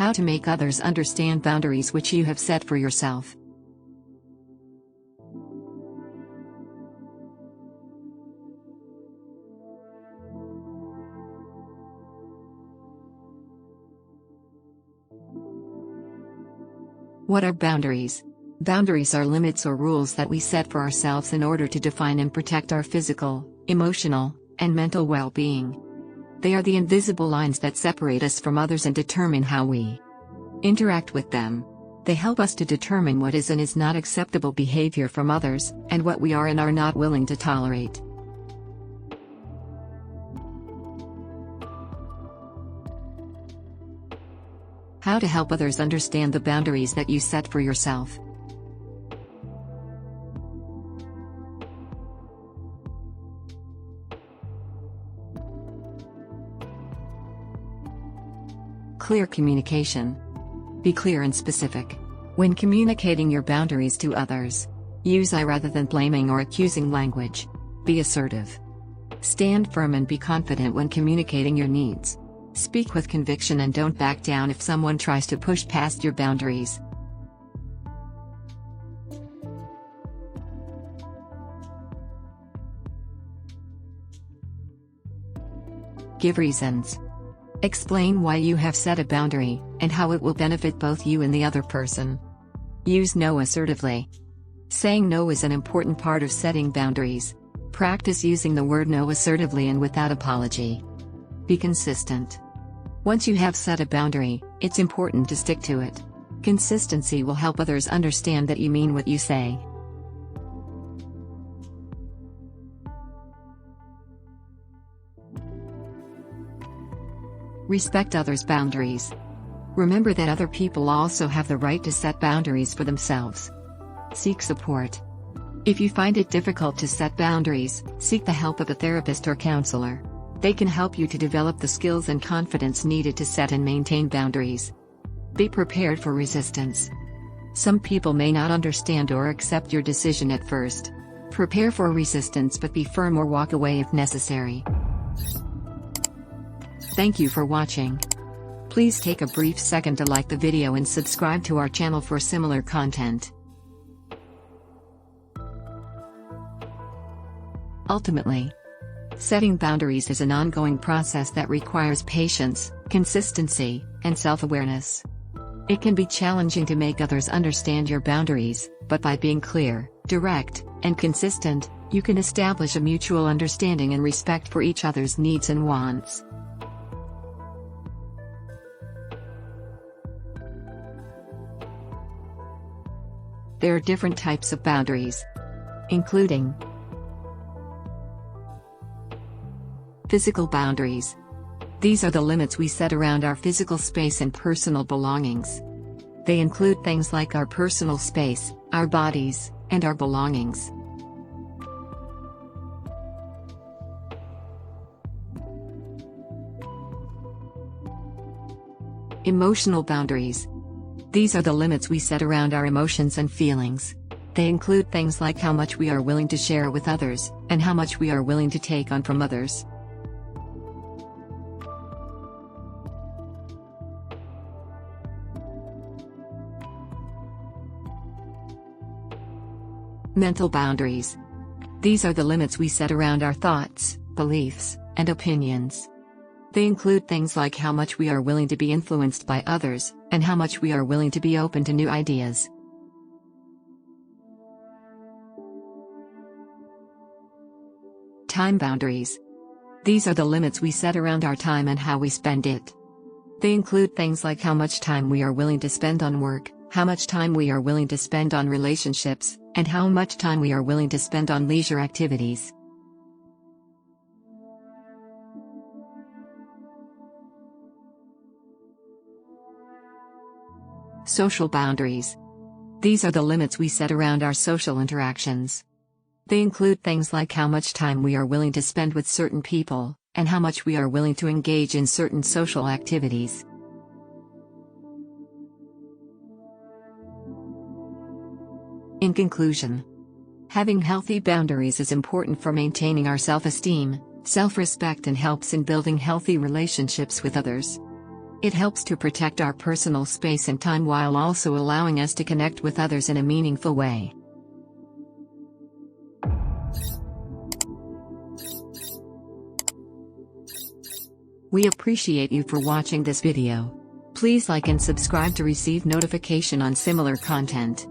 How to make others understand boundaries which you have set for yourself. What are boundaries? Boundaries are limits or rules that we set for ourselves in order to define and protect our physical, emotional, and mental well-being. They are the invisible lines that separate us from others and determine how we interact with them. They help us to determine what is and is not acceptable behavior from others, and what we are and are not willing to tolerate. How to help others understand the boundaries that you set for yourself. Clear communication. Be clear and specific. When communicating your boundaries to others, use I rather than blaming or accusing language. Be assertive. Stand firm and be confident when communicating your needs. Speak with conviction and don't back down if someone tries to push past your boundaries. Give reasons. Explain why you have set a boundary, and how it will benefit both you and the other person. Use no assertively. Saying no is an important part of setting boundaries. Practice using the word no assertively and without apology. Be consistent. Once you have set a boundary, it's important to stick to it. Consistency will help others understand that you mean what you say. Respect others' boundaries. Remember that other people also have the right to set boundaries for themselves. Seek support. If you find it difficult to set boundaries, seek the help of a therapist or counselor. They can help you to develop the skills and confidence needed to set and maintain boundaries. Be prepared for resistance. Some people may not understand or accept your decision at first. Prepare for resistance, but be firm or walk away if necessary. Thank you for watching. Please take a brief second to like the video and subscribe to our channel for similar content. Ultimately, setting boundaries is an ongoing process that requires patience, consistency, and self-awareness. It can be challenging to make others understand your boundaries, but by being clear, direct, and consistent, you can establish a mutual understanding and respect for each other's needs and wants. There are different types of boundaries, including physical boundaries. These are the limits we set around our physical space and personal belongings. They include things like our personal space, our bodies, and our belongings. Emotional boundaries. These are the limits we set around our emotions and feelings. They include things like how much we are willing to share with others, and how much we are willing to take on from others. Mental boundaries. These are the limits we set around our thoughts, beliefs, and opinions. They include things like how much we are willing to be influenced by others, and how much we are willing to be open to new ideas. Time boundaries. These are the limits we set around our time and how we spend it. They include things like how much time we are willing to spend on work, how much time we are willing to spend on relationships, and how much time we are willing to spend on leisure activities. Social boundaries. These are the limits we set around our social interactions. They include things like how much time we are willing to spend with certain people, and how much we are willing to engage in certain social activities. In conclusion, having healthy boundaries is important for maintaining our self-esteem, self-respect, and helps in building healthy relationships with others. It helps to protect our personal space and time while also allowing us to connect with others in a meaningful way. We appreciate you for watching this video. Please like and subscribe to receive notification on similar content.